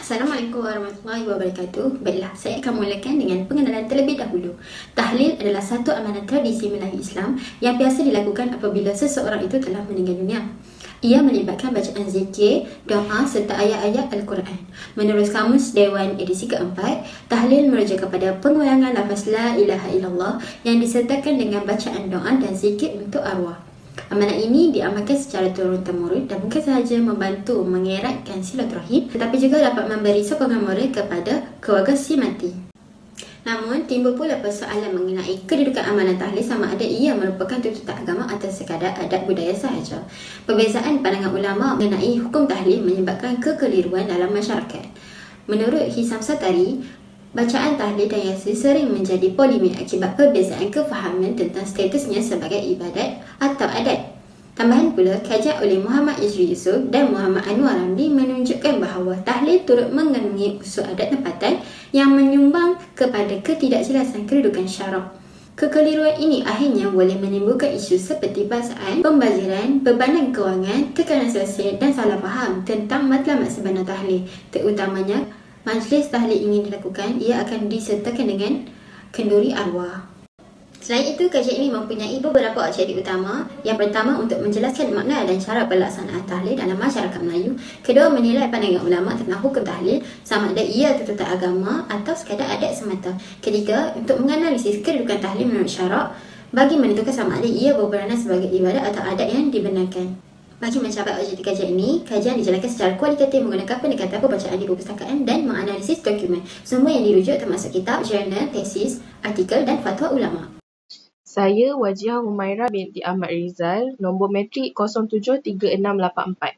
Assalamualaikum warahmatullahi wabarakatuh. Baiklah, saya akan mulakan dengan pengenalan terlebih dahulu. Tahlil adalah satu amalan tradisi Melayu Islam yang biasa dilakukan apabila seseorang itu telah meninggal dunia. Ia melibatkan bacaan zikir, doa serta ayat-ayat Al-Quran. Menurut Kamus Dewan edisi keempat, tahlil merujuk kepada pengulangan lafaz La ilaha illallah yang disertakan dengan bacaan doa dan zikir untuk arwah. Amalan ini diamalkan secara turun-temurun dan bukan sahaja membantu mengeratkan silaturahim tetapi juga dapat memberi sokongan moral kepada keluarga si mati. Namun, timbul pula persoalan mengenai kedudukan amalan tahlil sama ada ia merupakan tuntutan agama atau sekadar adat budaya sahaja. Perbezaan pandangan ulama mengenai hukum tahlil menyebabkan kekeliruan dalam masyarakat. Menurut Hisam Satari, bacaan tahlil dan yasin sering menjadi polemik akibat perbezaan kefahaman tentang statusnya sebagai ibadat atau adat. Tambahan pula, kajian oleh Muhammad Izri Yusof dan Muhammad Anwar Ramli menunjukkan bahawa tahlil turut mengandungi unsur adat tempatan yang menyumbang kepada ketidakjelasan kedudukan syarak. Kekeliruan ini akhirnya boleh menimbulkan isu seperti bahasaan, pembaziran, bebanan kewangan, tekanan sosial dan salah faham tentang matlamat sebenar tahlil. Terutamanya, majlis tahlil ingin dilakukan, ia akan disertakan dengan kenduri arwah. Selain itu, kajian ini mempunyai beberapa objektif utama. Yang pertama, untuk menjelaskan makna dan cara pelaksanaan tahlil dalam masyarakat Melayu. Kedua, menilai pandangan ulama tentang hukum tahlil, sama ada ia tuntutan agama atau sekadar adat semata. Ketiga, untuk menganalisis kedudukan tahlil menurut syarak, bagi menentukan sama ada ia berperanan sebagai ibadat atau adat yang dibenarkan. Bagi mencapai objektif kajian ini, kajian dijalankan secara kualitatif menggunakan pendekatan pembacaan di perpustakaan dan menganalisis dokumen. Sumber yang dirujuk termasuk kitab, jurnal, tesis, artikel dan fatwa ulama. Saya Wajiah Humairah binti Ahmad Rizal, nombor metrik 073684.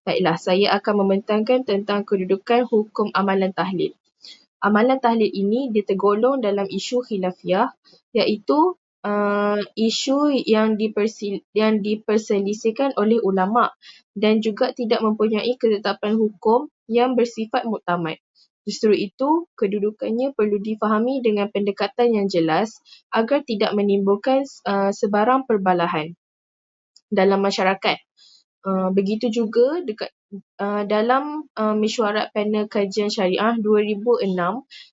Baiklah, saya akan membentangkan tentang kedudukan hukum amalan tahlil. Amalan tahlil ini tergolong dalam isu khilafiyah, iaitu isu yang diperselisihkan oleh ulama dan juga tidak mempunyai ketetapan hukum yang bersifat muktamad. Justru itu, kedudukannya perlu difahami dengan pendekatan yang jelas agar tidak menimbulkan sebarang perbalahan dalam masyarakat. Begitu juga dalam mesyuarat panel kajian syariah 2006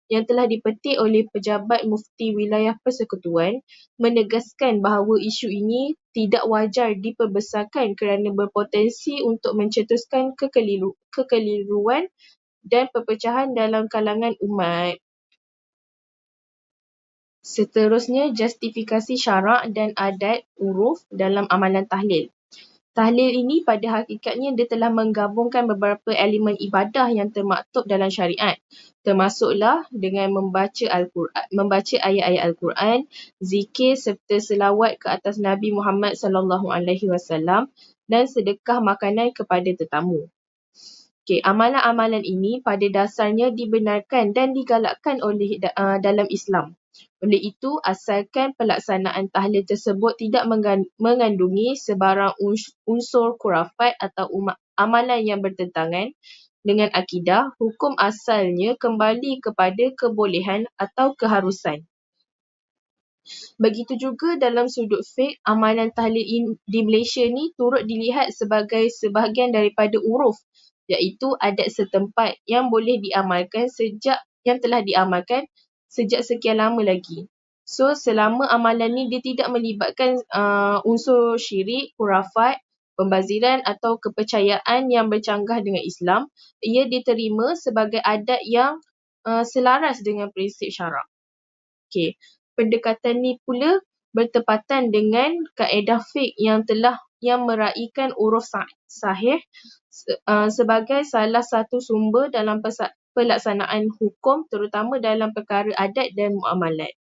yang telah dipetik oleh pejabat mufti wilayah persekutuan menegaskan bahawa isu ini tidak wajar diperbesarkan kerana berpotensi untuk mencetuskan kekeliruan dan perpecahan dalam kalangan umat. Seterusnya, justifikasi syarak dan adat uruf dalam amalan tahlil. Tahlil ini pada hakikatnya dia telah menggabungkan beberapa elemen ibadah yang termaktub dalam syariat, termasuklah dengan membaca ayat-ayat Al-Quran, zikir serta selawat ke atas Nabi Muhammad SAW dan sedekah makanan kepada tetamu. Amalan-amalan ini pada dasarnya dibenarkan dan digalakkan oleh dalam Islam. Oleh itu, asalkan pelaksanaan tahlil tersebut tidak mengandungi sebarang unsur khurafat atau amalan yang bertentangan dengan akidah, hukum asalnya kembali kepada kebolehan atau keharusan. Begitu juga dalam sudut fiqh, amalan tahlil di Malaysia ni turut dilihat sebagai sebahagian daripada uruf, iaitu adat setempat yang boleh diamalkan yang telah diamalkan sejak sekian lama lagi. So, selama amalan ni dia tidak melibatkan unsur syirik, khurafat, pembaziran atau kepercayaan yang bercanggah dengan Islam, ia diterima sebagai adat yang selaras dengan prinsip syarak. Pendekatan ni pula bertepatan dengan kaedah fiqh yang meraihkan uruf sahih sebagai salah satu sumber dalam pelaksanaan hukum, terutama dalam perkara adat dan muamalat.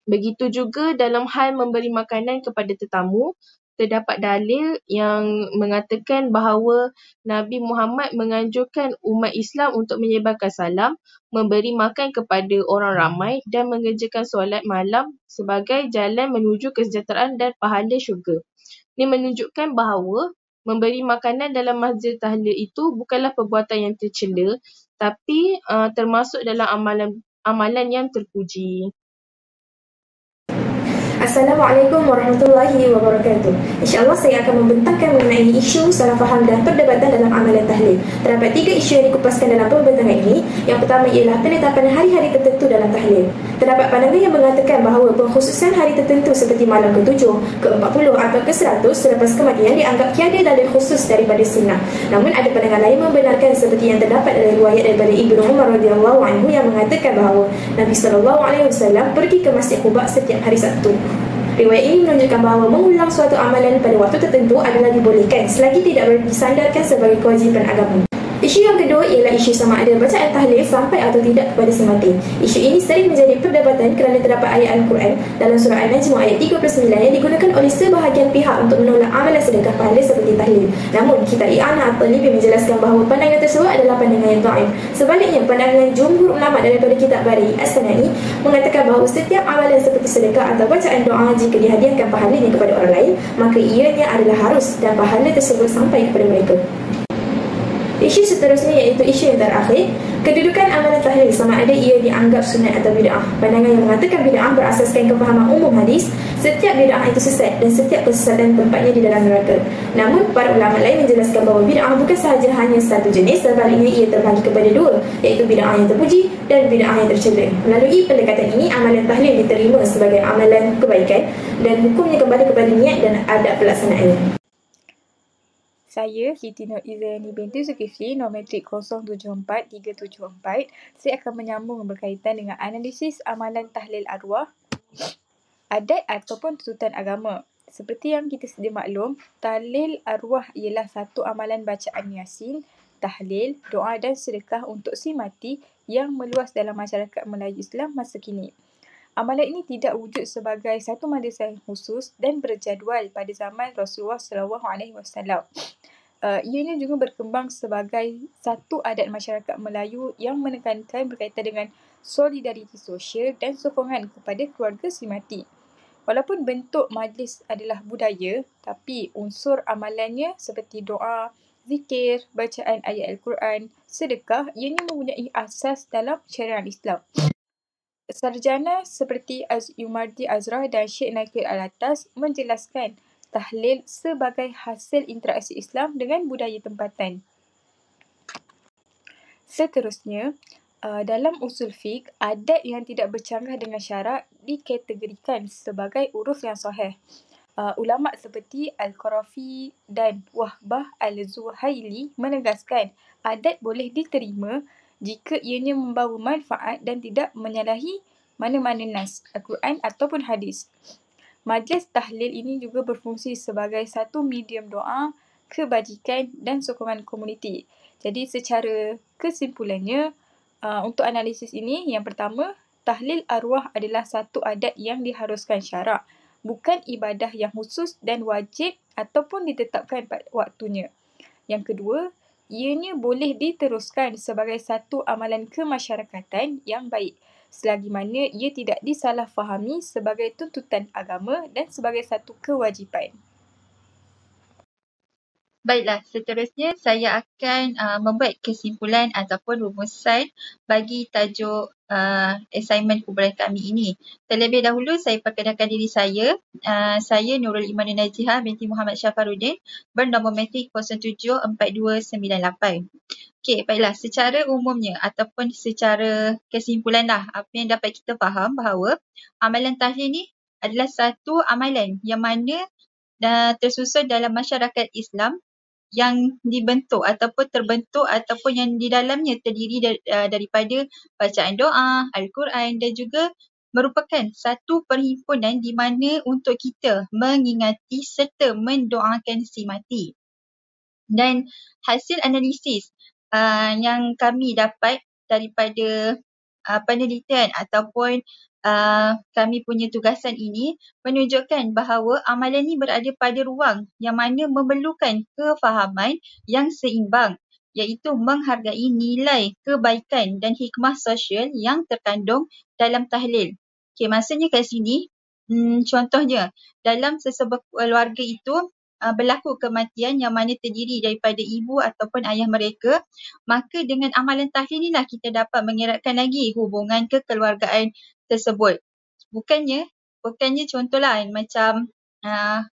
Begitu juga dalam hal memberi makanan kepada tetamu, terdapat dalil yang mengatakan bahawa Nabi Muhammad menganjurkan umat Islam untuk menyebarkan salam, memberi makan kepada orang ramai dan mengerjakan solat malam sebagai jalan menuju kesejahteraan dan pahala syurga. Ini menunjukkan bahawa memberi makanan dalam masjid tahlil itu bukanlah perbuatan yang tercela, tapi termasuk dalam amalan yang terpuji. Assalamualaikum warahmatullahi wabarakatuh. InsyaAllah saya akan membentangkan mengenai isu salah faham dan perdebatan dalam amalan tahlil. Terdapat 3 isu yang dikupaskan dalam pembentangan ini. Yang pertama ialah penetapan hari-hari tertentu dalam tahlil. Terdapat pandangan yang mengatakan bahawa pengkhususan hari tertentu seperti malam ke-7, ke-40 atau ke-100 selepas kematian dianggap tiada dalil khusus daripada sunnah. Namun ada pandangan lain membenarkan seperti yang terdapat dalam riwayat daripada Ibnu Umar radhiyallahu anhu yang mengatakan bahawa Nabi SAW pergi ke Masjid Quba setiap hari Sabtu. Riwayat ini menunjukkan bahawa mengulang suatu amalan pada waktu tertentu adalah dibolehkan selagi tidak disandarkan sebagai kewajipan agama. Isu yang kedua ialah isu sama ada bacaan tahlil sampai atau tidak kepada si mati. Isu ini sering menjadi perdebatan kerana terdapat ayat Al-Quran dalam surah An-Najm ayat 39 yang digunakan oleh sebahagian pihak untuk menolak amalan sedekah pahala seperti tahlil. Namun, Kitab I'anah At-Talibi menjelaskan bahawa pandangan tersebut adalah pandangan yang dhaif. Sebaliknya, pandangan jumhur ulama daripada Kitab Bari As-Sanani mengatakan bahawa setiap amalan seperti sedekah atau bacaan doa jika dihadiahkan pahalanya kepada orang lain, maka ianya adalah harus dan pahala tersebut sampai kepada mereka. Isu seterusnya iaitu isu yang terakhir, kedudukan amalan tahlil sama ada ia dianggap sunat atau bid'ah. Pandangan yang mengatakan bid'ah berasaskan kefahaman umum hadis, setiap bid'ah itu sesat dan setiap kesesatan tempatnya di dalam neraka. Namun, para ulama lain menjelaskan bahawa bid'ah bukan sahaja hanya satu jenis, sebaliknya ia terbagi kepada 2, iaitu bid'ah yang terpuji dan bid'ah yang tercela. Melalui pendekatan ini, amalan tahlil diterima sebagai amalan kebaikan dan hukumnya kembali kepada niat dan adab pelaksanaannya. Saya, Siti Nur Izayani binti Zulkifli, nombor metrik 074374. Saya akan menyambung berkaitan dengan analisis amalan tahlil arwah, adat ataupun tuntutan agama. Seperti yang kita sedia maklum, tahlil arwah ialah satu amalan bacaan Yasin, tahlil, doa dan sedekah untuk si mati yang meluas dalam masyarakat Melayu Islam masa kini. Amalan ini tidak wujud sebagai satu madrasah khusus dan berjadual pada zaman Rasulullah SAW. Ianya juga berkembang sebagai satu adat masyarakat Melayu yang menekankan berkaitan dengan solidariti sosial dan sokongan kepada keluarga si mati. Walaupun bentuk majlis adalah budaya, tapi unsur amalannya seperti doa, zikir, bacaan ayat Al-Quran, sedekah, ianya mempunyai asas dalam syariat Islam. Sarjana seperti Yumardi Azrah dan Syekh Nakir Al-Atas menjelaskan tahlil sebagai hasil interaksi Islam dengan budaya tempatan. Seterusnya, dalam usul fiqh, adat yang tidak bercanggah dengan syarak dikategorikan sebagai uruf yang sahih. Ulama seperti Al-Qarafi dan Wahbah Al-Zuhaili menegaskan adat boleh diterima jika ianya membawa manfaat dan tidak menyalahi mana-mana nas, Al-Quran ataupun hadis. Majlis tahlil ini juga berfungsi sebagai satu medium doa, kebajikan dan sokongan komuniti. Jadi secara kesimpulannya, untuk analisis ini, yang pertama, tahlil arwah adalah satu adat yang diharuskan syarak, bukan ibadah yang khusus dan wajib ataupun ditetapkan pada waktunya. Yang kedua, ianya boleh diteruskan sebagai satu amalan kemasyarakatan yang baik, selagi mana ia tidak disalahfahami sebagai tuntutan agama dan sebagai satu kewajipan. Baiklah, seterusnya saya akan membuat kesimpulan ataupun rumusan bagi tajuk assignment kumpulan kami ini. Terlebih dahulu saya perkenalkan diri saya. Saya Nurul Imanul Najihah binti Muhammad Syafaruddin bernombor metrik 074298. Okey, baiklah. Secara umumnya ataupun secara kesimpulan apa yang dapat kita faham bahawa amalan tahlil ni adalah satu amalan yang mana tersusun dalam masyarakat Islam yang dibentuk ataupun terbentuk ataupun yang di dalamnya terdiri daripada bacaan doa, Al-Quran dan juga merupakan satu perhimpunan di mana untuk kita mengingati serta mendoakan si mati. Dan hasil analisis yang kami dapat daripada penelitian ataupun kami punya tugasan ini menunjukkan bahawa amalan ini berada pada ruang yang mana memerlukan kefahaman yang seimbang, iaitu menghargai nilai kebaikan dan hikmah sosial yang terkandung dalam tahlil. Okey, maksudnya kat sini, contohnya dalam sesebuah keluarga itu berlaku kematian yang mana terdiri daripada ibu ataupun ayah mereka, maka dengan amalan tahlil inilah kita dapat mengeratkan lagi hubungan kekeluargaan tersebut. Bukannya Bukannya contohlah macam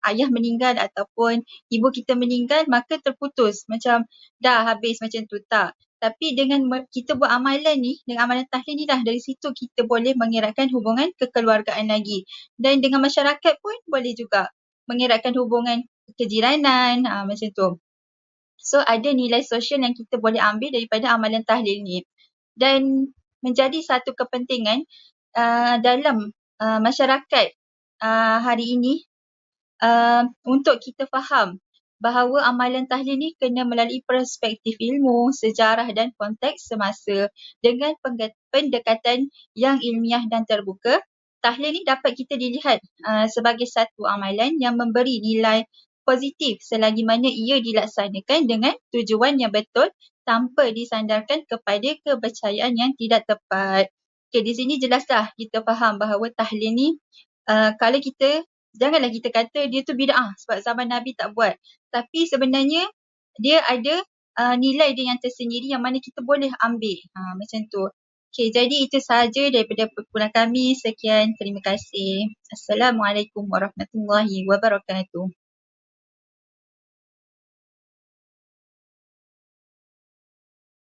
ayah meninggal ataupun ibu kita meninggal maka terputus. Macam dah habis macam tu. Tak. Tapi dengan kita buat amalan ni, dengan amalan tahlil ni dah dari situ kita boleh mengeratkan hubungan kekeluargaan lagi. Dan dengan masyarakat pun boleh juga mengeratkan hubungan kejiranan, macam tu. So ada nilai sosial yang kita boleh ambil daripada amalan tahlil ni. Dan menjadi satu kepentingan dalam masyarakat hari ini untuk kita faham bahawa amalan tahlil ni kena melalui perspektif ilmu, sejarah dan konteks semasa dengan pendekatan yang ilmiah dan terbuka. Tahlil ni dapat kita dilihat sebagai satu amalan yang memberi nilai positif selagi mana ia dilaksanakan dengan tujuan yang betul tanpa disandarkan kepada kepercayaan yang tidak tepat. Okay, di sini jelaslah kita faham bahawa tahlil ni kalau kita janganlah kita kata dia tu bid'ah sebab zaman Nabi tak buat. Tapi sebenarnya dia ada nilai dia yang tersendiri yang mana kita boleh ambil. Macam tu. Okay, jadi itu sahaja daripada perkumpulan kami. Sekian, terima kasih. Assalamualaikum warahmatullahi wabarakatuh.